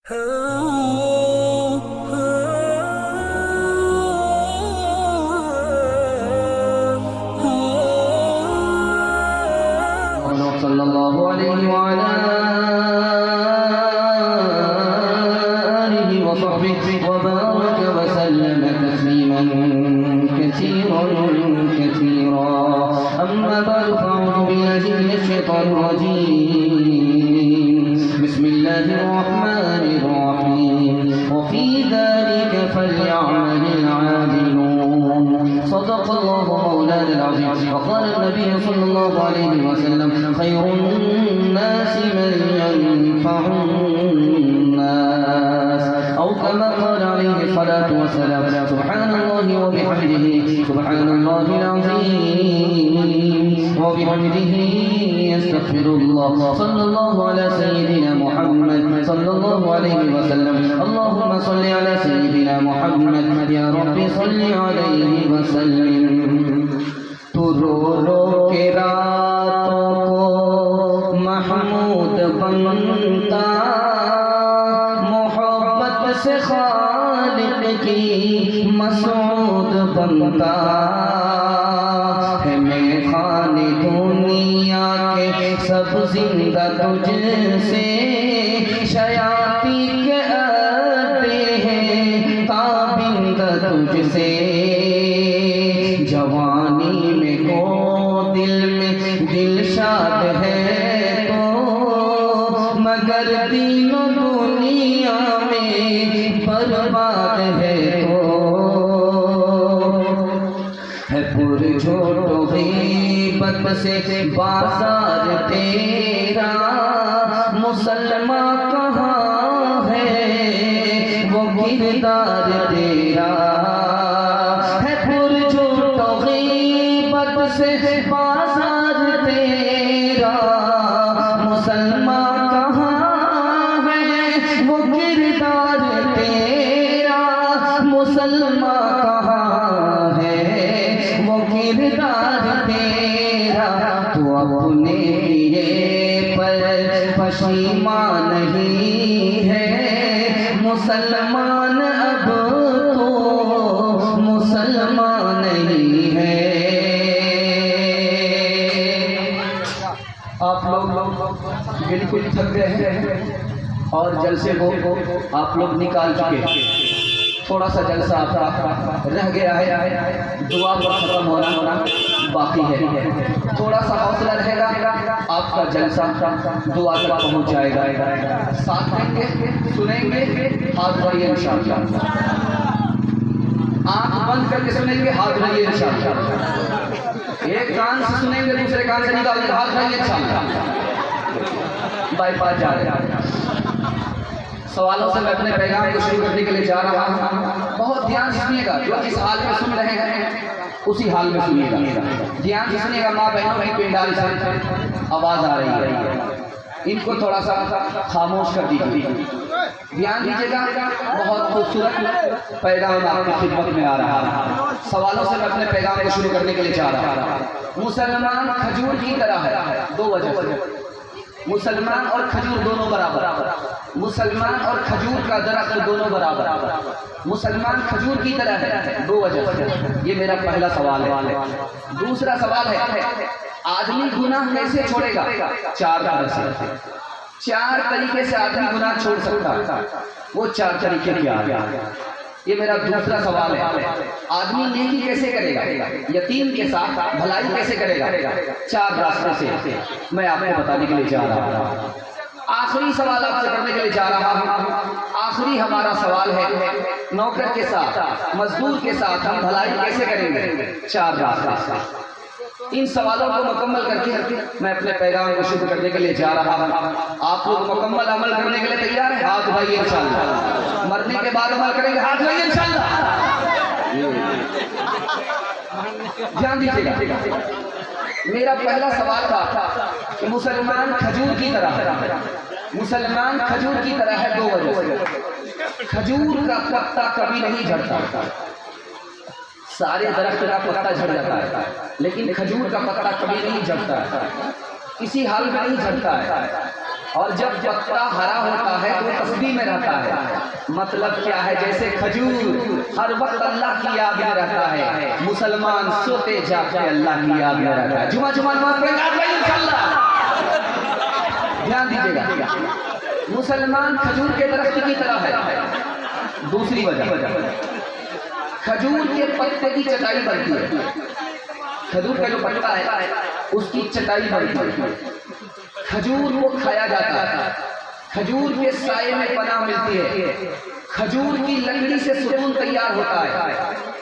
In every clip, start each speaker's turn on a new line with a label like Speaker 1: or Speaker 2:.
Speaker 1: सल्लल्लाहु अलैहि वअला आलिहि व सहबिहि व बारक व सल्लम तस्लीमन कसीरा अम्मा बअद फ़अऊज़ु बिल्लाहि मिनश शैतानिर रजीम बिस्मिल्लाहिर रहमानिर रहीम व फ़ी ज़ालिका फ़लयअमलिल आमिलून सदक़ल्लाहु मौलाना अज़ीम वक़ाल नबी सल्लल्लाहु अलैहि वसल्लम खैरुन नासि मन यनफ़अुन्नास औ कमा क़ाल अलैहि सलातु वस्सलाम सुब्हानल्लाहि व बिहम्दिहि सुब्हानल्लाहिल अज़ीम व बिहम्दिहि अस्तग़फिरुल्लाह सल्लल्लाहु अला सय्यिदिना मुहम्मद सल्लल्लाहु अलैहि वसल्लम अल्लाहुम्मा सल्लि अला सय्यिदिना मुहम्मद या रब्बी सल्लि अलैहि वसल्लिम। तू रो रो के रातों को महमूद बनता मोहब्बत से खालिक की मसूद बनता है। मैं खाने दुनिया के सब जिंदा तुझसे शयाती के अड्डे हैं ताबिंदा तुझसे। जवानी में को दिल में दिलशाद है तो मगर तीनों दुनिया में बर्बाद है तो है पुरजोर गीबत से बाजार तेरा मुसलमान कहाँ है वो किरदार तेरा है। पुरजोर गीबत से बाजार तेरा मुसलमान कहाँ है वो किरदार तेरा मुसलमान कहाँ है वो किरदार तेरा। तो अपने लिए पर पशीमान नहीं है मुसलमान अब तो मुसलमान नहीं है। आप लोग बिल्कुल थक गए हैं और जलसे को आप लोग निकाल चुके। थोड़ा सा जलसा आपका रह गया है, दुआ पर खत्म होना बाकी है। थोड़ा सा हौसला रहेगा आपका जलसा दुआ तक पहुंच जाएगा। साथ देंगे, सुनेंगे, हाथ बढ़िए इंशाअल्लाह। आँख बंद करके सुनेंगे, हाथ बढ़िए इंशाअल्लाह। एक कान से सुनेंगे, दूसरे कान से निकालेंगे, हाथ बढ़िए इंशाअल्लाह। बाईपास जा रहे हैं। सवालों से मैं अपने पैगाम को शुरू करने के लिए जा रहा हूँ। बहुत ध्यान से सुनिएगा, जो जिस हाल में सुन रहे हैं उसी हाल में सुनिएगा। ध्यान से सुनिएगा। माँ बहनों की पिंडाल से आवाज़ आ रही है, इनको थोड़ा सा खामोश कर दीजिए। ध्यान दीजिएगा, बहुत खूबसूरत पैगाम आपकी खिदमत में आ रहा है। सवालों से मैं अपने पैगाम को शुरू करने के लिए जा रहा हूँ। मुसलमान खजूर की तरह है, दो वजह। मुसलमान और खजूर दोनों बराबर। मुसलमान और खजूर का दरख्त दोनों बराबर। मुसलमान खजूर की तरह है, दो वजह। ये मेरा पहला सवाल है। दूसरा सवाल है, आदमी गुनाह कैसे छोड़ेगा? चार तरह से, चार तरीके से आदमी गुनाह छोड़ सकता है। वो चार तरीके क्या है? ये मेरा दूसरा सवाल है। आदमी नेकी कैसे करेगा? यतीम के साथ भलाई कैसे करेगा? चार रास्ते से मैं आपको बताने के लिए जा रहा हूँ। आखिरी सवाल आपसे करने के लिए जा रहा हूँ। आखिरी हमारा सवाल है, नौकर के साथ, मजदूर के साथ हम भलाई कैसे करेंगे? चार रास्ते। इन सवालों को मुकम्मल करके मैं अपने पैगाम को शुरू करने के लिए जा रहा हूँ। आप लोग मुकम्मल अमल करने के लिए तैयार हैं? हाथ भाई इंशाअल्लाह। मरने के बाद अमल करेंगे, हाथ भाई इंशाअल्लाह। ध्यान दीजिएगा। मेरा पहला सवाल था कि मुसलमान खजूर की तरह है। मुसलमान खजूर की तरह है, दो वजह। खजूर का पत्ता कभी नहीं झड़ता। सारे दरख्त का पत्ता झड़ जाता है, लेकिन खजूर का पत्ता कभी नहीं झड़ता है, किसी हाल में नहीं झड़ता है। और जब पत्ता हरा होता है तो तस्बीह में रहता है। मतलब क्या है, जैसे खजूर हर वक्त अल्लाह की याद में रहता है, मुसलमान सोते जागते अल्लाह की याद में रहता है। जुमा जुमा नमाज पढ़ेंगे इंशाअल्लाह, ध्यान दीजिएगा। मुसलमान खजूर के दरख्त की तरह है। दूसरी वजह, खजूर के पत्ते की चटाई बनती है। खजूर का जो पत्ता है उसकी चटाई बनती है। खजूर को खाया जाता है, खजूर के साये में पनाह मिलती है, खजूर की लकड़ी से सुकून तैयार होता है,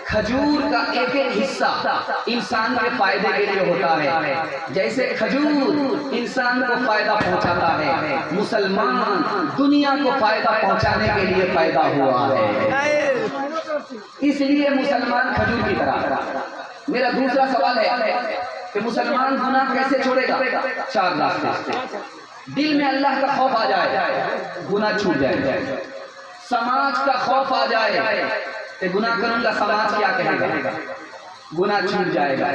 Speaker 1: खजूर का एक एक हिस्सा इंसान के फायदे के लिए होता है। जैसे खजूर इंसान को फायदा पहुंचाता है, मुसलमान दुनिया को फायदा पहुंचाने के लिए पैदा हुआ है, इसलिए मुसलमान खजूर की तरह। मेरा दूसरा सवाल है कि मुसलमान गुनाह कैसे छोड़ेगा? 4 रास्ते से। दिल में अल्लाह का खौफ आ जाए, गुनाह छूट जाए। समाज का खौफ आ जाए कि गुनाह करूंगा, समाज क्या कहेगा, गुनाह छूट जाएगा।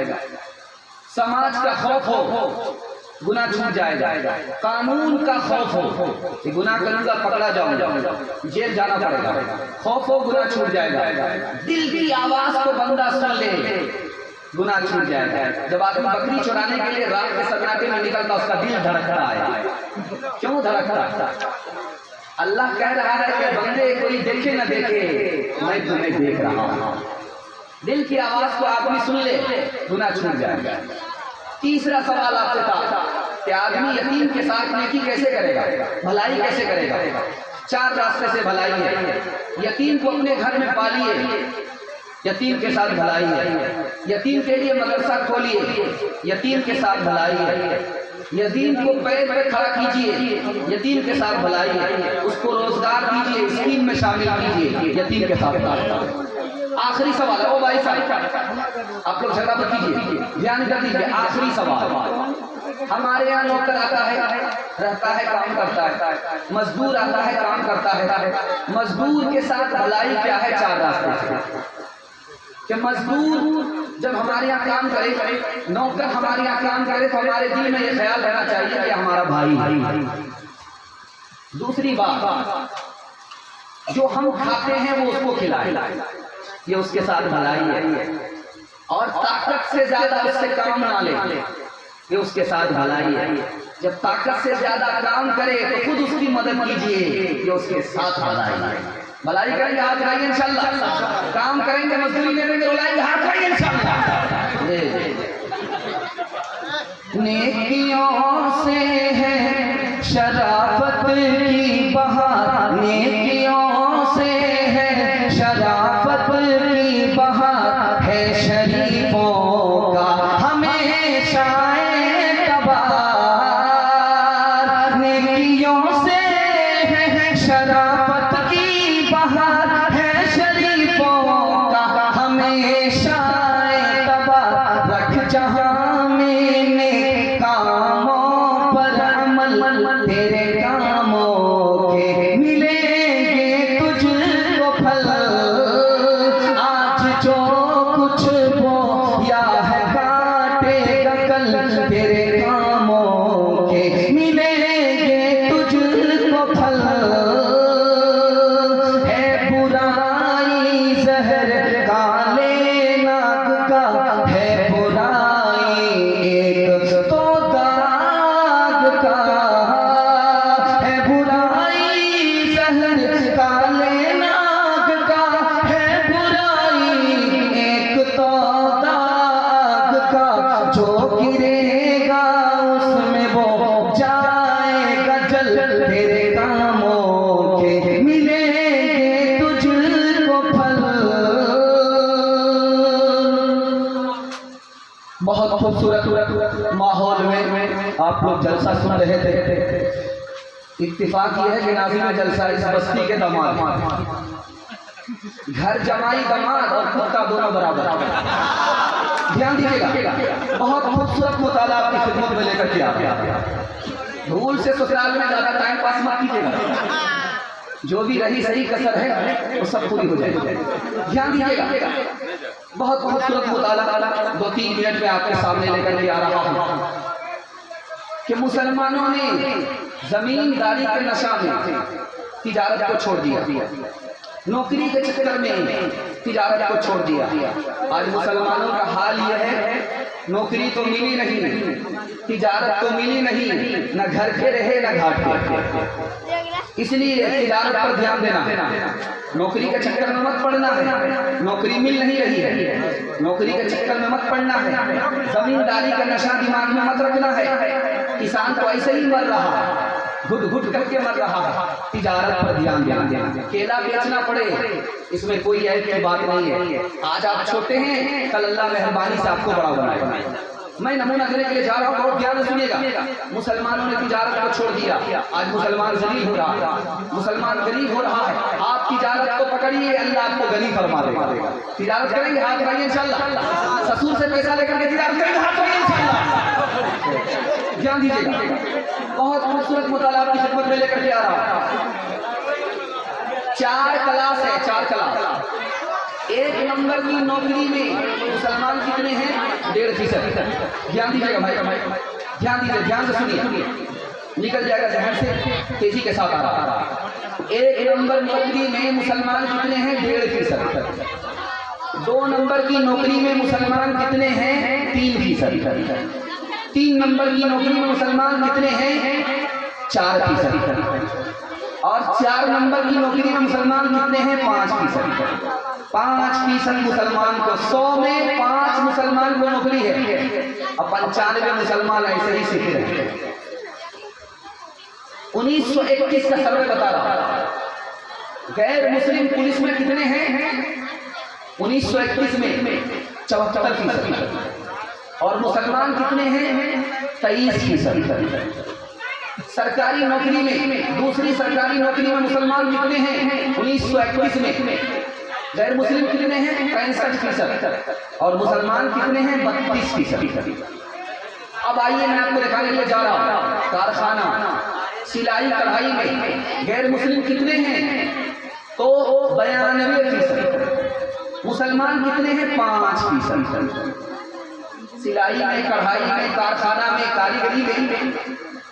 Speaker 1: समाज का खौफ हो, गुनाह छूट जाएगा। कानून का खौफ हो कि गुनाह करूंगा पकड़ा जाऊंगा, जेल जाना पड़ेगा, खौफ हो गुनाह छूट जाएगा। दिल की आवाज को बंदा सुन ले, गुनाह छूट जाएगा। जब आदमी बकरी चुराने के लिए रात के सन्नाटे में निकलता, उसका दिल धड़कता है। क्यों धड़कता? अल्लाह कह रहा है कि बंदे कोई देखे न देखे, मैं तुम्हें देख रहा हूं। दिल की आवाज को आदमी सुन ले, गुनाह छूट जाएगा। तीसरा सवाल आपसे था कि आदमी यतीम के साथ नेकी कैसे करेगा, भलाई कैसे करेगा? 4 रास्ते से भलाई है। यतीम को अपने घर में पालिए, यतीम के साथ भलाई है। यतीम के लिए मदरसा खोलिए, यतीम के साथ भलाई है। यतीम को पैर पे खड़ा कीजिए, यतीम के साथ भलाई है। उसको रोजगार दीजिए, स्कीम में शामिल कीजिए, यतीम के साथ। आखिरी सवाल है, ओ भाई साहब आप लोग झगड़ा मत कीजिए, ध्यान कर दीजिए। आखिरी सवाल, हमारे यहाँ नौकर आता है, रहता है, काम करता है, मजदूर आता है, काम करता है। मजदूर के साथ भलाई क्या है? 4 रास्ते से। कि मजदूर जब हमारे यहाँ काम करे, नौकर हमारे यहाँ काम करे, तो हमारे दिल में ये ख्याल रहना चाहिए कि हमारा भाई है। दूसरी बात, जो हम खाते हैं वो उसको खिलाए, ये उसके साथ भलाई है। और ताकत से ज्यादा उससे काम ना ले, ये उसके साथ भलाई है। जब ताकत से ज्यादा काम करे तो खुद उसकी मदद कीजिए, ये उसके साथ भलाई है। भलाई करेंगे हाथ उठाइए इंशाल्लाह, काम करेंगे मजदूरी करेंगे रुलाएंगे हाथ उठाइए इंशाल्लाह। नेकियों से है शराफत की बहार, नेकियों से है शराफत की बहार, है शरीफों का हमेशा एतबार। नेकियों से है शराफत की बहार, है शरीफों का हमेशा एतबार। रख जहां मैंने कामों पर अमल, तेरे कामों के मिलेंगे तुझको फल। आज जो कुछ बोया है काटेगा कल, तेरे कामों के मिलेंगे तुझको फल। है बुराई जहर काले नाग का, है बुराई एक तो दाग का। है बुराई जहर काले नाग का, है बुराई एक तो दाग का। जो गिरेगा उसमें वो जाएगा जल, तेरे कामों के मिलेंगे तुझको फल। बहुत खूबसूरत माहौल में आप लोग जलसा सुन रहे थे। इत्तेफाक ये है कि नाज़रीन जलसा इस बस्ती के दामाद, घर जमाई दामाद और कुत्ता दोनों बराबर। ध्यान दीजिएगा, बहुत खूबसूरत मुताला आपकी खिदमत में लेकर के आ गया। भूल से ससुराल में ज्यादा टाइम पास मत कीजिएगा, जो भी रही सही कसर है वो सब पूरी हो जाएगी। ध्यान दीजिएगा, बहुत खूबसूरत मुताला 2-3 मिनट में आपके सामने लेकर के आ रहा हूं कि मुसलमानों ने जमींदारी के नशा में तिजारत को छोड़ दिया, नौकरी के चक्कर में तिजारत को छोड़ दिया। आज मुसलमानों का हाल यह है, नौकरी तो मिली नहीं, तिजारत तो मिली नहीं, न घर के रहे न घाट के। इसलिए तिजारत पर ध्यान देना, नौकरी के चक्कर में मत पड़ना है, नौकरी मिल नहीं रही है, नौकरी के चक्कर में मत पड़ना है, जमींदारी का नशा दिमाग में मत रखना है। किसान तो ऐसे ही मर रहा है, घुट घुट करके मर रहा है, तिजारत पर ध्यान देना। केला बेचना पड़े इसमें कोई ऐसी की बात नहीं है। आज आप छोटे हैं, कल अल्लाह मेहरबानी से आपको बड़ा बनाएगा। मैं नमूना देने के लिए जा रहा हूँ, बहुत ध्यान सुनिएगा। मुसलमानों ने तिजारत को छोड़ दिया, आज मुसलमान गरीब हो रहा है, मुसलमान गरीब हो रहा है। आप तिजारत को पकड़िए, अल्लाह आपको गरीब फरमा देगा। तिजारत करेंगे, हाथ लगाइए इंशाल्लाह। ससुर से पैसा लेकर के तिजारत करेंगे, हाथ लगाइए इंशाल्लाह। ध्यान दीजिएगा, बहुत खूबसूरत मुताला आपकी खिदमत में लेकर के आ रहा हूं। 4 क्लास है, 4 क्लास। 1 नंबर की नौकरी में मुसलमान कितने हैं? 1.5%। ध्यान दीजिएगा भाई, ध्यान दीजिए, ध्यान से सुनिए, निकल जाएगा जहन से, तेजी के साथ आ रहा है। 1 नंबर नौकरी में मुसलमान कितने हैं? 1.5%। 2 नंबर की नौकरी में मुसलमान कितने हैं? 3%। 3 नंबर की नौकरी में मुसलमान कितने हैं? 4%। और 4 नंबर की नौकरी में मुसलमान कितने हैं? 5%। 5% मुसलमान को, 100 में 5 मुसलमान को नौकरी है, और 95 मुसलमान ऐसे ही सीखे रहे। 1921 का सर्वे बता रहा, गैर मुस्लिम पुलिस में कितने हैं? 1921 में 74%। और मुसलमान कितने हैं? 23%। सरकारी नौकरी में, दूसरी सरकारी नौकरी में मुसलमान कितने हैं? 1921 में गैर मुस्लिम कितने हैं? 65%। और मुसलमान कितने हैं? 32%। अब आइए मैं आपको दिखाने के लिए जा रहा हूँ, कारखाना सिलाई कढ़ाई में गैर मुस्लिम कितने हैं? तो 92%। मुसलमान कितने हैं? 5%। सिलाई में, कढ़ाई में, कारखाना में, कारीगरी में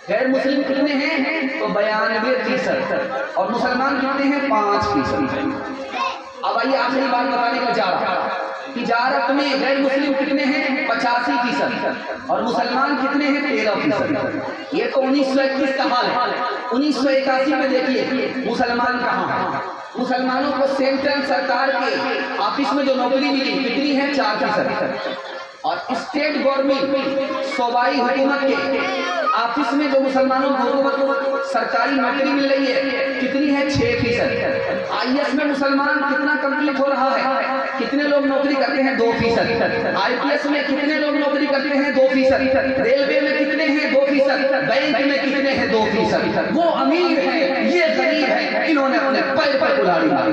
Speaker 1: गैर मुस्लिम कितने हैं? तो 92%। और मुसलमान कितने हैं? 5%। अब आइए आखिरी बात बताने का जा रहा है, तिजारत में गैर मुस्लिम कितने हैं? 85%। और मुसलमान कितने हैं? 13%। ये तो 1921 का हाल है। 1981 में देखिए मुसलमान कहाँ है? मुसलमानों को सेंट्रल सरकार के ऑफिस में जो नौकरी मिली कितनी है? 4%। और स्टेट गवर्नमेंट सूबाई हुकूमत के ऑफिस में जो मुसलमानों को सरकारी नौकरी मिल रही है कितनी है? 6%। IAS में मुसलमान कितना कंप्लीट हो रहा है? कितने लोग नौकरी करते हैं? 2%। IPS में कितने लोग नौकरी करते हैं? 2%। रेलवे में कितने हैं? 2%। बैंक में कितने हैं? 2%। वो अमीर है, ये गरीब है, इन्होंने अपने पैर पर कुल्हाड़ी मारी।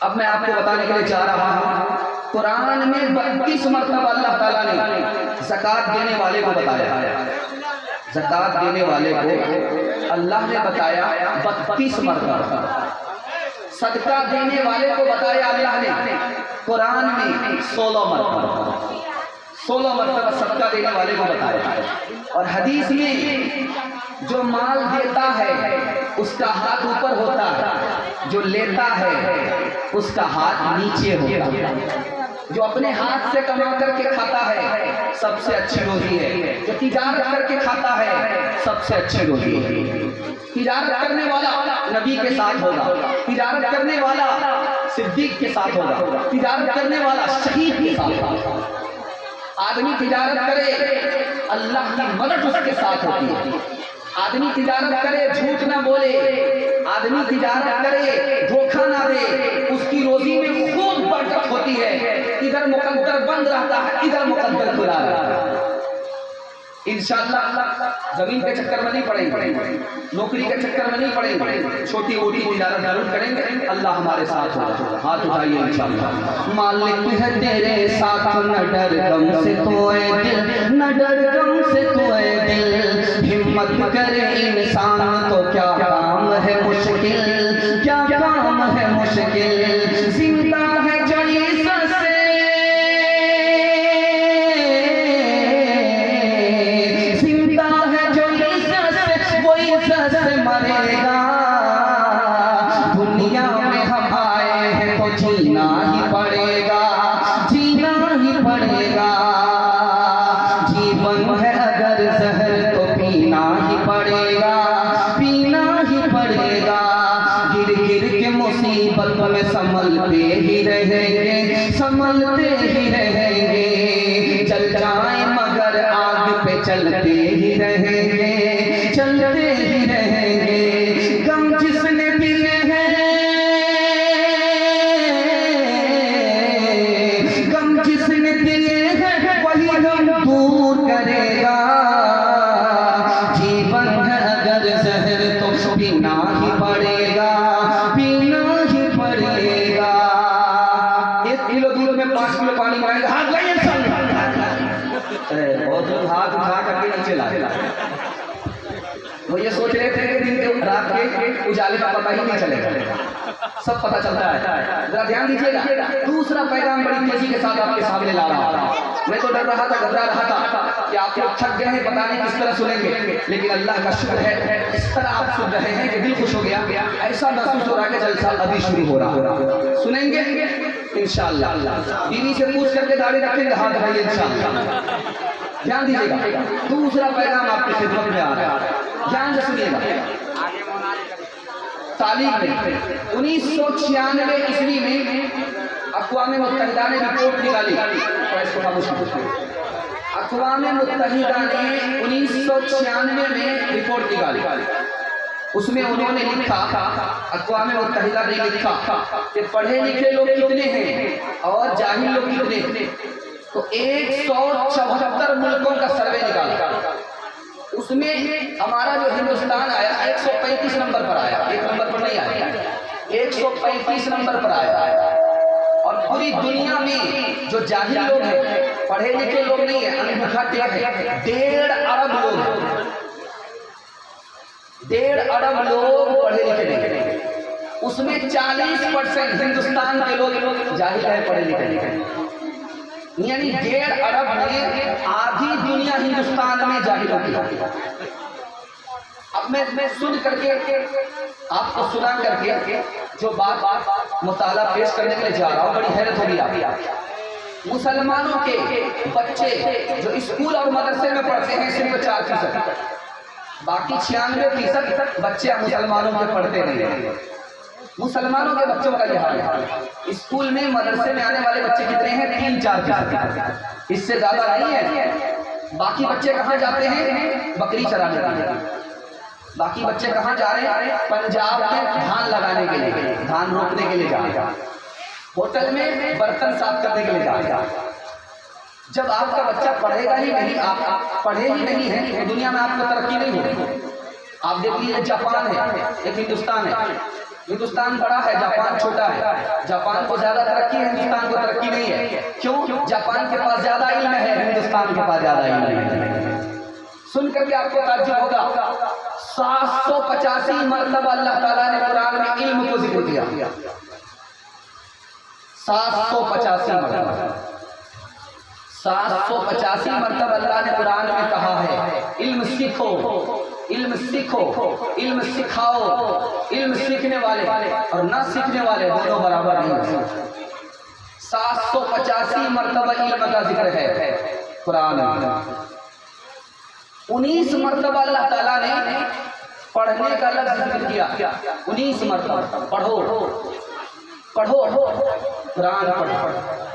Speaker 1: अब मैं आपको बताने के लिए जा रहा हूँ, कुरान में 32 मरतबा अल्लाह ताला ने ज़कात देने वाले को बताया। ज़कात देने वाले को अल्लाह ने बताया 32 मरतबा। सदका देने वाले को बताया अल्लाह ने कुरान में 16 मरतबा। 16 मरतबा सदका देने वाले को बताया। और हदीस में जो माल देता है उसका हाथ ऊपर होता है, जो लेता है उसका हाथ नीचे होता है। जो अपने हाथ से कमा करके खाता है सबसे अच्छी रोजी है, जो तिजारत करके खाता है सबसे अच्छी रोजी है। तिजारत करने वाला नबी के साथ होगा, तिजारत करने वाला सिद्दीक के साथ होगा, तिजारत करने वाला शहीद के साथ होगा। आदमी तिजारत करे अल्लाह की मदद उसके साथ होती है। आदमी तिजारत करे झूठ ना बोले, आदमी तिजारत करे धोखा ना दे, उसकी रोजी में खूब बरकत होती है। इधर मुकद्दर बंद रहता है, इधर मुकद्दर खुला रहता है। इंशाअल्लाह जमीन के चक्कर में नहीं पड़ेंगे, नौकरी के चक्कर में नहीं पड़ेंगे, छोटी मोटी तिजारत जरूर करेंगे, अल्लाह हमारे साथ होगा। हाथ उठाइए इंशाअल्लाह। मालिक है तेरे साथ, न डर गम से तोए दिल, न डर गम से तोए दिल। हिम्मत करे इंसान तो क्या काम है मुश्किल, क्या काम है मुश्किल। जिंदा है जो से जिंदा है जो संभलते ही रहेंगे, संभलते ही रहेंगे। चल जाए मगर आग पे चलते ही रहेंगे, चलते ही रहेंगे। गम जिसने दिए हैं, गम जिसने दिए हैं वही गम दूर करेगा। जीवन है अगर जहर तो पीना ही पड़ेगा, पीना ही पड़ेगा। 1 किलो दूध में 5 किलो पानी मिलाएंगे, हाथ लाइए बहुत लोग हाथ उठा करके नीचे लाए। वो ये सोच रहे थे कि दिन के रात के उजाले का पता ही नहीं चलेगा, सब पता चलता है। जरा ध्यान दीजिएगा, दूसरा पैगाम बड़ी तेजी के साथ आपके सामने ला रहा हूं। मैं तो डर रहा था, घबरा रहा था कि आप लोग थक गए हैं, पता नहीं किस तरह सुनेंगे, लेकिन अल्लाह का शुक्र है इस तरह आप सुन रहे हैं कि दिल खुश हो गया। ऐसा महसूस हो रहा है कि जलसा अभी शुरू हो रहा। सुनेंगे इंशाअल्लाह। बीवी से पूछ करके दाढ़ी रखेंगे, हाथ उठाइए इंशाअल्लाह। ध्यान दीजिएगा, दूसरा पैगाम आपकी खिदमत में आ रहा है, ध्यान से सुनिएगा। तालीम में 1996 ईस्वी में अक़वाम मुत्तहिदा ने रिपोर्ट निकाली। अक़वाम मुत्तहिदा ने 1996 में रिपोर्ट निकाली। उसमें उन्होंने लिखा, अक़वाम मुत्तहिदा ने लिखा कि पढ़े लिखे लोग कितने हैं और जाहिल लोग कितने। तो 174 मुल्कों का सर्वे निकाला। उसमें हमारा जो हिंदुस्तान आया 135 नंबर पर आया, 1 नंबर पर नहीं आया, 135 नंबर पर आया। और पूरी दुनिया में जो जाहिल लोग हैं, पढ़े लिखे लोग नहीं है, अनभिखा टेक है, 1.5 अरब लोग, 1.5 अरब लोग पढ़े लिखे नहीं। उसमें 40% हिंदुस्तान के लोग जाहिल है, पढ़े लिखे नहीं। यानी 1.5 अरब में आधी दुनिया हिंदुस्तान में जाहिल होती है। अब मैं सुन करके आपको सुना करके जो बात मुताला पेश करने के लिए जा रहा हूँ, बड़ी हैरत होगी आपकी। मुसलमानों के बच्चे जो स्कूल और मदरसे में पढ़ते हैं सिर्फ 4%, बाकी 96% बच्चे मुसलमानों के पढ़ते नहीं हैं। मुसलमानों के बच्चों का यह हाल है। स्कूल में मदरसे में आने वाले बच्चे कितने हैं? 3-4%, इससे ज्यादा नहीं है। बाकी बच्चे कहाँ जाते हैं? बकरी चराने के लिए। बाकी बच्चे कहाँ जा रहे हैं? पंजाब में धान लगाने के लिए, धान रोपने के लिए जा रहे हैं। होटल में बर्तन साफ करने के लिए जा रहे हैं। जब आपका बच्चा पढ़ेगा ही नहीं, आप पढ़े ही नहीं है, तो दुनिया में आपको तरक्की नहीं होगी। आप देखिए, जापान है, एक हिंदुस्तान है। हिंदुस्तान बड़ा है, जापान छोटा है। जापान को ज्यादा तरक्की है, हिंदुस्तान को तरक्की नहीं है। क्यों? जापान के पास ज्यादा इल्म है, हिंदुस्तान के पास ज्यादा इल्म है। सुन करके आपको ताज्जुब होगा, 785 मरतबा अल्लाह ताला ने कुरान में इल्म को जिक्र किया। 785 मरतबा, 785 मरतबा अल्लाह ने कुरान में कहा है इल्म सीखो, इल्म सीखो, इल्म सिखाओ। इल्म सीखने वाले और ना सीखने वाले दोनों बराबर नहीं है। 785 मरतबा इल्म का जिक्र है कुरान में। 19 मरतबा अल्लाह ताला ने पढ़ने का लफ्ज़ जिक्र किया। 19 मरतबा पढ़ो, पढ़ो, कुरान पढ़ो,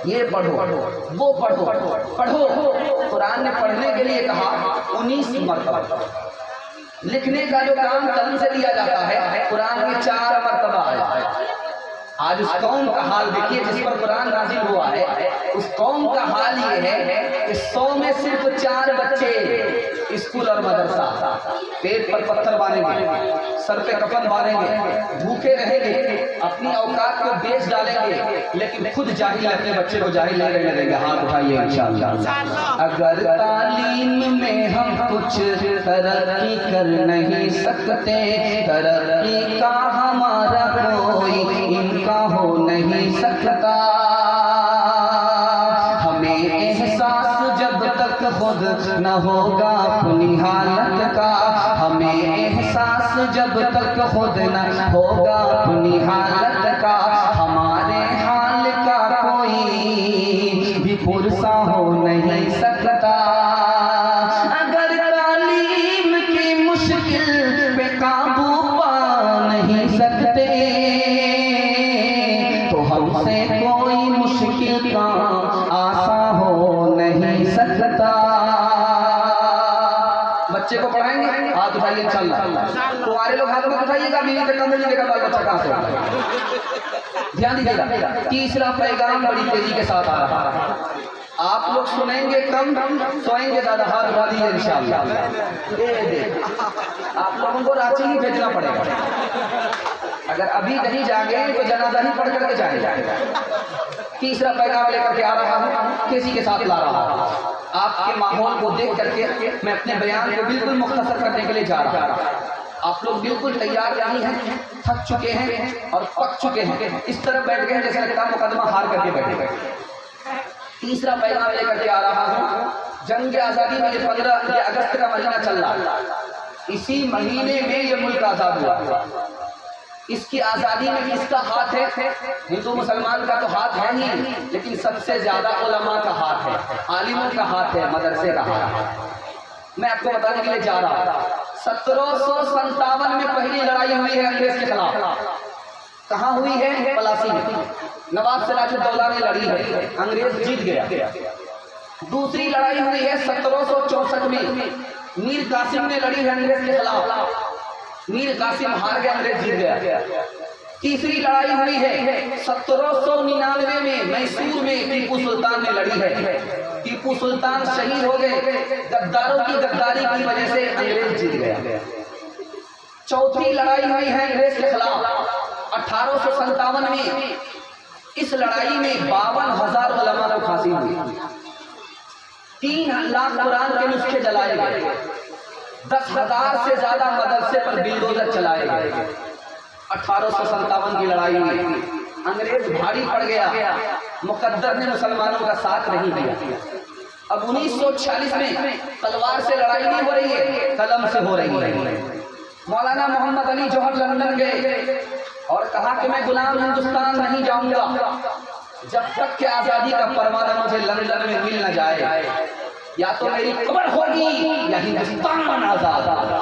Speaker 1: ये पढ़ो, वो पढ़ो, पढ़ो। कुरान ने पढ़ने के लिए कहा 19 मरतबा। लिखने का जो काम कलम से लिया जाता है, कुरान में 4 मरतबा आया। आज उस कौम का हाल देखिए जिस पर कुरान नाजिल हुआ है। उस कौम का हाल ये है कि 100 में सिर्फ 4 बच्चे स्कूल और मदरसा, पेट पर पत्थर बांधेंगे, सर पे कफन बांधेंगे, भूखे रहेंगे, अपनी औकात को बेच डालेंगे, लेकिन खुद जाहिल अपने बच्चे को जाहिल नहीं रहने देंगे। हाथ उठाइए इंशाअल्लाह। अगर तालीम में हम कुछ तरक्की कर नहीं सकते, तरक्की का हमारा कोई इनका हो नहीं सकता। हमें एहसास जब तक खुद न होगा अपनी हालत का, हमें एहसास जब तक खुद न होगा अपनी हालत का, हमारे हाल का कोई भी पुरसा हो नहीं सकता। अगर तालीम की मुश्किल पे काबू पा नहीं सकते, तो हम को पढ़ाएंगे, हाथ उठाइए इंशाल्लाह। तुम्हारे लोग हाथ मत उठाइएगा, बीवी तक कम मिलेगा, बाल बच्चा कहाँ से होगा। ध्यान दीजिएगा। तीसरा पैगाम बड़ी तेजी के साथ आ रहा है, आप लोग सुनेंगे कम, सोएंगे ज्यादा। हाथ उठा दीजिए इंशाल्लाह। आप लोगों को रांची ही भेजना पड़ेगा, अगर अभी नहीं जाएंगे तो जनाजा ही पढ़ करके जाएंगे। तीसरा पैगाम लेकर के आ रहा हूँ, किसी के साथ ला रहा हूँ। आपके माहौल को देख करके मैं अपने बयान को बिल्कुल मुख्तसर करने के लिए जा रहा हूँ। आप लोग बिल्कुल तैयार नहीं हैं, थक चुके हैं और पक चुके हैं, इस तरह बैठ गए जैसे लगता है मुकदमा हार करके बैठे। तीसरा पैगाम लेकर के आ रहा हूँ, जंग आज़ादी में 15 अगस्त का महीना चल रहा है, इसी महीने में ये मुल्क आज़ाद हुआ। इसकी आज़ादी में किसका हाथ है? हिंदू मुसलमान का तो हाथ है ही, लेकिन सबसे ज्यादा उलमा का हाथ है, आलिमों का हाथ है, मदरसे का हाथ है। मैं आपको बताने के लिए जा रहा हूँ, 1757 में पहली लड़ाई हुई है अंग्रेज के खिलाफ। कहाँ हुई है? पलासी में। नवाब सिराजुद्दौला ने लड़ी है, अंग्रेज जीत गया। दूसरी लड़ाई हुई है 1764 में, मीर कासिम ने लड़ी है अंग्रेज के खिलाफ, मीर कासिम हार गया, अंग्रेज जीत गया। तीसरी लड़ाई हुई है 1799 में, मैसूर में टीपू सुल्तान ने लड़ी है। टीपू सुल्तान शहीद हो गए, गद्दारों की गद्दारी की वजह से अंग्रेज जीत गया। चौथी लड़ाई हुई है अंग्रेज के खिलाफ 1857 में। इस लड़ाई में 52,000 उलमा को फांसी हुई, 3 लाख कुरान के नुस्खे जलाए गए, 10,000 से ज्यादा मदरसे पर बिल्डोजर चलाए गए। 1857 की लड़ाई में अंग्रेज भारी पड़ गया, मुकद्दर ने मुसलमानों का साथ नहीं दिया। अब 1946 में तलवार से लड़ाई नहीं हो रही है, कलम से हो रही है। मौलाना मोहम्मद अली जौहर लंदन गए और कहा कि मैं गुलाम हिंदुस्तान नहीं जाऊंगा जब तक कि आजादी का परवाना मुझे लंदन में मिल न जाए, या तो मेरी कब्र होगी या हिंदुस्तान आजाद होगा।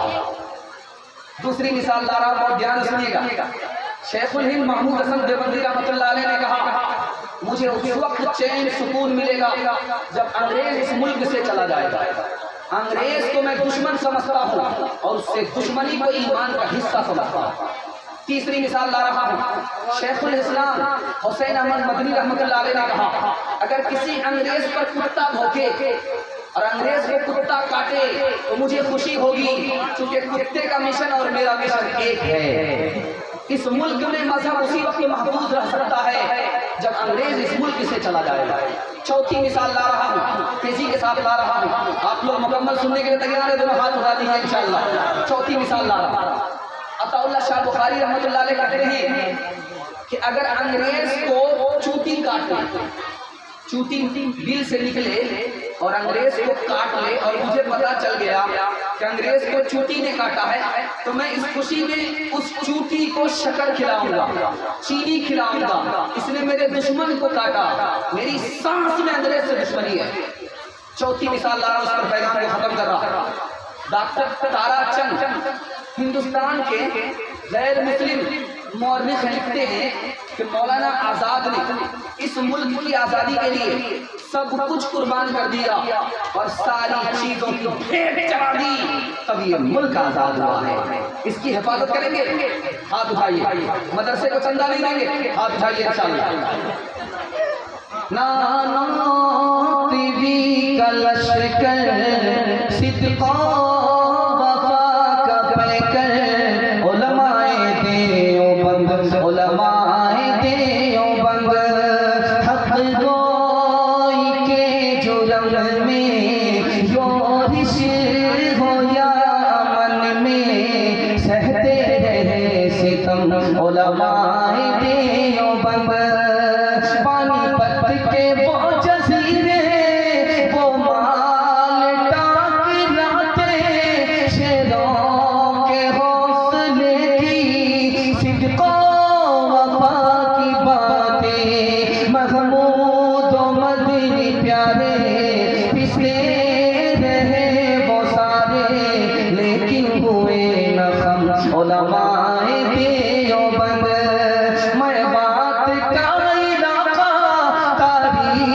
Speaker 1: दूसरी मिसाल ला रहा हूं, बहुत ध्यान सुनिएगा। शेखुल हिंद महमूद हसन देवबंदी रहमतुल्लाह अलैह ने कहा, मुझे उस वक्त चैन सुकून मिलेगा जब अंग्रेज इस मुल्क से चला जाएगा। अंग्रेज को मैं दुश्मन समझता हूँ और उससे दुश्मनी को ईमान का हिस्सा समझता हूँ। तीसरी मिसाल ला रहा हूँ, शेखुल इस्लाम हुसैन अहमद मदनी रहमतुल्लाह अलैह ने कहा, अगर किसी अंग्रेज पर कुत्ता भौंके और अंग्रेज को कुत्ता काटे तो मुझे खुशी होगी, क्योंकि कुत्ते का मिशन और मेरा मिशन एक है। इस मुल्क में मजहब उसी वक्त महफूज रह सकता है जब अंग्रेज इस मुल्क से चला जाएगा। चौथी मिसाल ला रहा हूँ, तेजी के साथ ला रहा हूँ, आप लोग मुकम्मल सुनने के लिए तैयार है? दोनों हाथ उठा दीजिए इंशाअल्लाह। चौथी मिसाल ला रहा हूँ, अताउल्लाह शाह बुखारी रहमतुल्लाह अलैह कहते हैं कि अगर अंग्रेज को चूटी काटे, चूटी दिल से निकले और अंग्रेज को काट ले और मुझे पता चल गया कि अंग्रेज को चूटी ने काटा है, तो मैं इस खुशी में उस चूटी को शक्कर खिलाऊंगा, चीनी खिलाऊंगा। इसने मेरे दुश्मन को काटा, मेरी सांस में अंग्रेज से दुश्मनी है। चौथी मिसाल ला रहा हूं, उस पर पैगाम को खत्म कर रहा। डॉक्टर ताराचंद हिंदुस्तान के गैर मुस्लिम मौरख लिखते हैं कि मौलाना आजाद ने इस मुल्क की आजादी के लिए सब कुछ कुर्बान कर दिया और सारी चीजों की भेंट चढ़ा दी, तब ये मुल्क आजाद हुआ है। इसकी हिफाजत करेंगे? हाथ उठाइए। मदरसे को चंदा नहीं देंगे? हाथ उठाइए इंशाअल्लाह।
Speaker 2: मैं बात का इलाका तारीख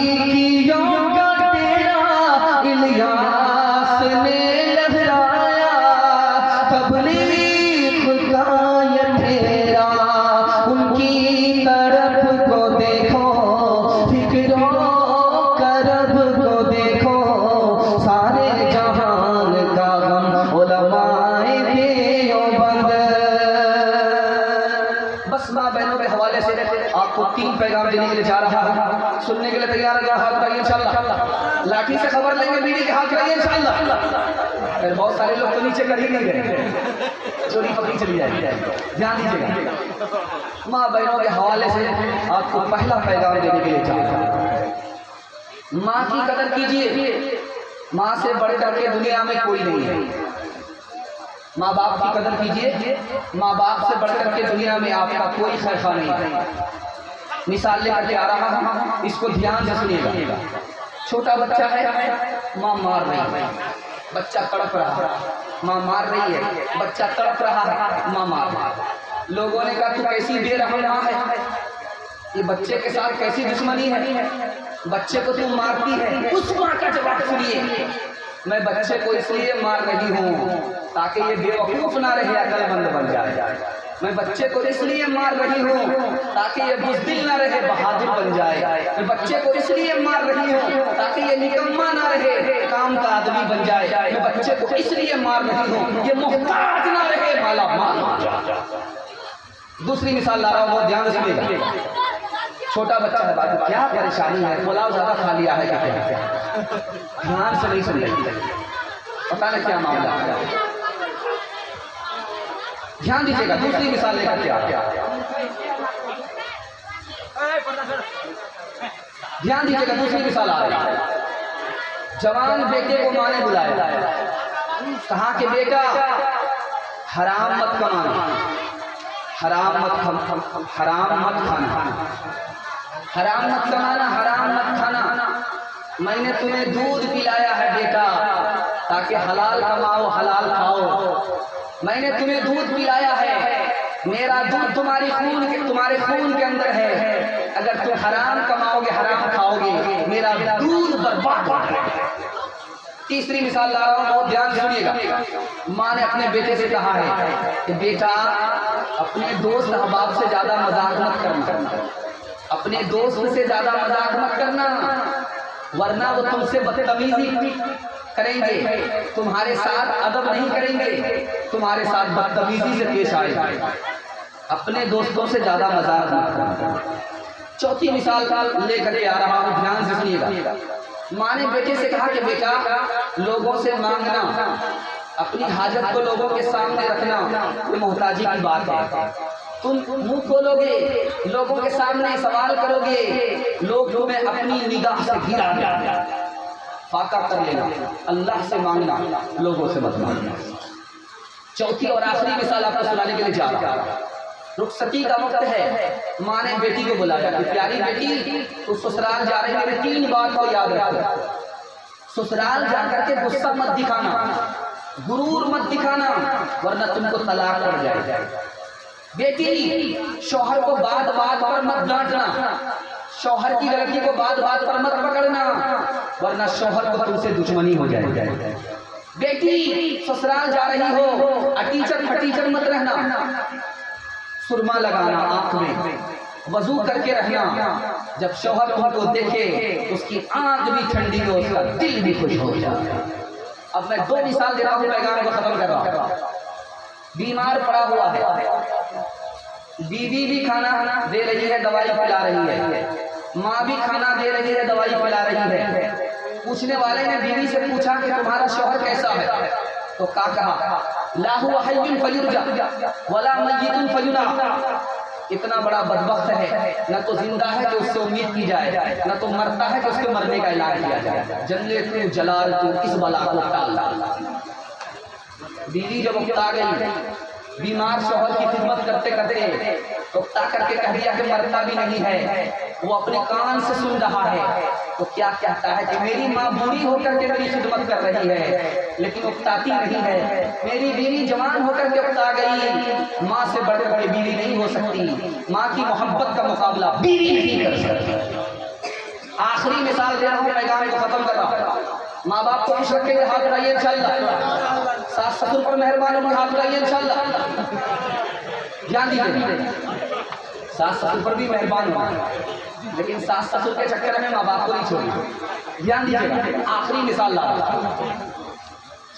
Speaker 1: बस माँ बहनों के हवाले से आपको 3 पैगाम देने के लिए जा रहा हूँ। सुनने के लिए तैयार है? हाथ उठाइए इंशाल्लाह। लाठी से खबर लेंगे, बीड़ी के हाथ उठाइए इंशाल्लाह। फिर बहुत सारे लोग तो नीचे कर ही नहीं गए, चोरी पकड़ी चली जाएगी। ध्यान दीजिएगा, माँ बहनों के हवाले से आपको पहला पैगाम देने के लिए जा रहा हूँ। माँ की कदर कीजिए, माँ से बढ़कर के दुनिया में कोई नहीं है। माँ बाप की कदर कीजिए, माँ बाप से बढ़कर के दुनिया में आपका कोई खैफा नहीं है। मिसाल लेकर के आ रहा हूँ, इसको ध्यान से सुनिएगा। छोटा बच्चा है, माँ मार रही है, बच्चा तड़प रहा है, माँ मार रही है, बच्चा तड़प रहा है, माँ मार रहा है। लोगों ने कहा तू कैसी बेरहम माँ है, ये बच्चे के साथ कैसी दुश्मनी है, बच्चे को तू मारती है। उस माँ का जवाब सुनिए, मैं बच्चे को इसलिए मार रही हूँ ताकि ये बेवकूफ ना रहे, अकलमंद बन जाए। मैं बच्चे को इसलिए मार रही हूँ ताकि ये बुज़दिल ना रहे, बहादुर बन जाए। मैं बच्चे को इसलिए मार रही हूँ ताकि ये निकम्मा ना रहे, काम का आदमी बन जाए। मैं बच्चे को इसलिए मार रही हूँ ये मोहताज ना रहे, माला माल हो जाए। दूसरी मिसाल ला रहा हूँ, बहुत ध्यान से सुनिएगा। छोटा बच्चा है, बात क्या परेशानी है, पुलाव ज्यादा खा लिया है क्या? ध्यान से नहीं सुन रही, पता नहीं क्या मामला है। ध्यान दीजिएगा, दूसरी मिसाल लेकर के आ, ध्यान दीजिएगा, दूसरी मिसाल आ रही है। जवान बेटे को माँ ने बुलाया, कहा कि बेटा हराम मत कमाना, हराम मत खाना, हराम मत कमाना, हराम मत खाना। मैंने तुम्हें दूध पिलाया है बेटा ताकि हलाल कमाओ, हलाल खाओ। मैंने तुम्हें दूध पिलाया है, मेरा दूध तुम्हारे खून के अंदर है। अगर तुम हराम कमाओगे, हराम खाओगे, मेरा दूध बर्बाद हो जाएगा। तीसरी मिसाल ला रहा हूँ, बहुत ध्यान से सुनिएगा। माँ ने अपने बेटे से कहा है कि बेटा अपने दोस्त अहबाब से ज्यादा मजाक मत करना, अपने दोस्त से ज्यादा मजाक मत करना, वरना वो तुमसे बदतमीजी करेंगे, तुम्हारे साथ अदब नहीं करेंगे, तुम्हारे साथ बदतमीजी से पेश आएंगे। अपने दोस्तों से ज्यादा मजाक मत करना। चौथी मिसाल लेकर के आ रहा हूँ, ध्यान से सुनिएगा। माँ ने बेटे से कहा कि बेटा लोगों से मांगना, अपनी हाजत को लोगों के सामने रखना, ये मोहताजी की बात है। तुम मुंह खोलोगे, लोगों के सामने सवाल करोगे, लोग तुम्हें अपनी निगाह से गिरा देंगे। फाका कर लेना, अल्लाह से मांगना, लोगों से मत मांगना। चौथी और आखिरी मिसाल आपको सुनाने के लिए जा रहा हूं। रुखसती का वक्त है, माँ ने बेटी को बुलाया कि प्यारी बेटी तू ससुराल जा रही है, 3 बात को याद रखो। ससुराल जाकर के गुस्सा मत दिखाना, गुरूर मत दिखाना, वरना तुमको तलाक पड़ जाएगा। बेटी शौहर को बात बात पर मत डांटना, शौहर की लड़की को बात बात पर मत पकड़ना, वरना शौहर को तुमसे दुश्मनी हो जाएगी। बेटी ससुराल जा रही हो, अटीचर फटीचर मत रहना, सुरमा लगाना आंख में, वजू करके रहना। जब शौहर को देखे उसकी आंख भी ठंडी हो, उसका दिल भी खुश हो जाए। अब मैं 2 मिसाल देता हूँ, पैगाम को खत्म कर रहा हूँ। बीमार पड़ा हुआ है, बीवी भी खाना दे रही है, दवाई पिला रही है, माँ भी खाना दे रही है, दवाई पिला रही है। पूछने वाले ने बीवी से पूछा कि तुम्हारा शौहर कैसा है, तो कहा लाहु हय्युन फयुरजा वला मय्यितुन फयुना। इतना बड़ा बदबख्त है, न तो जिंदा है कि उससे उम्मीद की जाए, न तो मरता है कि उसके मरने का इलाज किया जाए। जल्ले तू जलाल तू इस बला को टाल। बीवी जब उकता गई, बीमार शौहर की खिदमत करते करते उकता करके कह दिया कि मरता भी नहीं है, वो अपने कान से सुन रहा है, तो क्या कहता है कि मेरी माँ बूढ़ी होकर के मेरी खिदमत कर रही है लेकिन उकताती नहीं है, मेरी बीवी जवान होकर के उकता गई, माँ से बढ़कर के बीवी नहीं हो सकती, माँ की मोहब्बत का मुकाबला बीवी नहीं कर सकती। आखिरी मिसाल दे रहा हूँ, पैगाम को खत्म कर रहा हूँ। माँ बाप को खुश रखेंगे, हाथ उठाइए इंशाअल्लाह। सास ससुर पर मेहरबान होंगे, हाथ उठाइए इंशाअल्लाह। ध्यान दीजिए, सास ससुर पर भी मेहरबान होंगे, लेकिन सास ससुर के चक्कर में माँ बाप को नहीं छोड़ेंगे। ध्यान दीजिएगा, आखिरी मिसाल ला रहा हूं।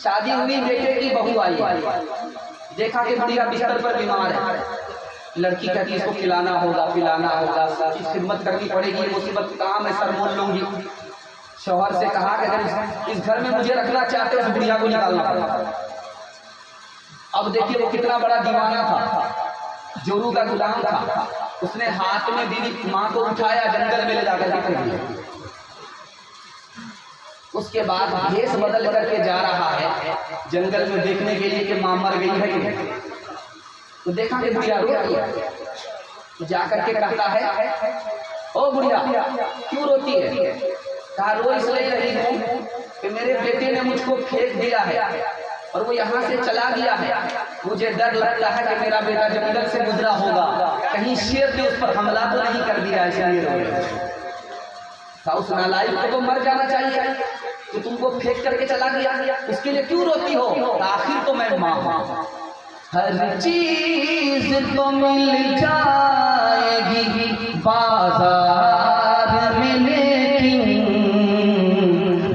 Speaker 1: शादी हुई, बेटे की बहू आई, देखा कि बुढ़िया बिस्तर पर बीमार है, लड़की कहती है इसको खिलाना होगा, पिलाना होगा, सब चीज खिदमत करनी पड़ेगी, ये मुसीबत कहाँ मैं सर मोल लूंगी। शौहर से कहा कि अगर इस घर में मुझे रखना चाहते हो, उस बुढ़िया को निकालना पड़ेगा। अब देखिए वो कितना बड़ा दीवाना था, जोरू का गुलाम था। उसने हाथ में बीवी माँ को उठाया, जंगल में ले जाकर के फेंक दिया। उसके बाद भेष बदल करके जा रहा है जंगल में देखने के लिए कि माँ मर गई है कि नहीं। तो देखा कि बुढ़िया रो रही है, तो जाकर के कहता है ओ बुढ़िया क्यों रोती है? कहा रो इसलिए रही हूँ कि मेरे बेटे ने मुझको फेंक दिया है और वो यहाँ से चला गया है। मुझे डर लगता है कि मेरा बेटा जंगल से गुजरा होगा, कहीं शेर ने उस पर हमला तो नहीं कर दिया, इसलिए रो रही। उस नालायक को तो मर जाना चाहिए कि तुमको फेंक करके चला गया, उसके लिए क्यों रोती हो? आखिर तो मैं माँ हूँ। हर चीज तो मिल जाएगी बाजार में, लेकिन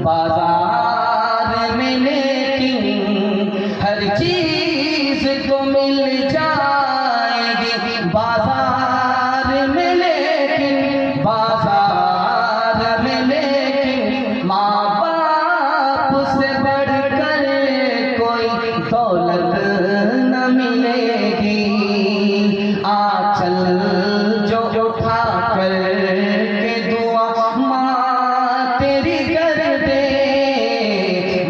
Speaker 1: बाजार में लेकिन हर चीज तो मिल जाएगी बाजार में, लेकिन बाजार में लेकिन माँ बाप से बढ़कर कोई दौलत न मिलेगी। आंचल जो उठा कर के दुआ माँ तेरी कर दे,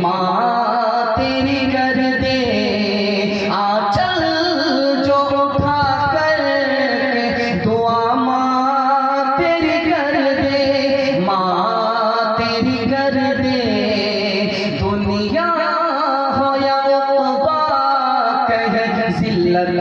Speaker 1: माँ तेरी कर दे। आंचल जो उठा कर के दुआ माँ तेरी कर दे, माँ तेरी कर दे। दुनिया हो या उक़बा कहे जिल्लत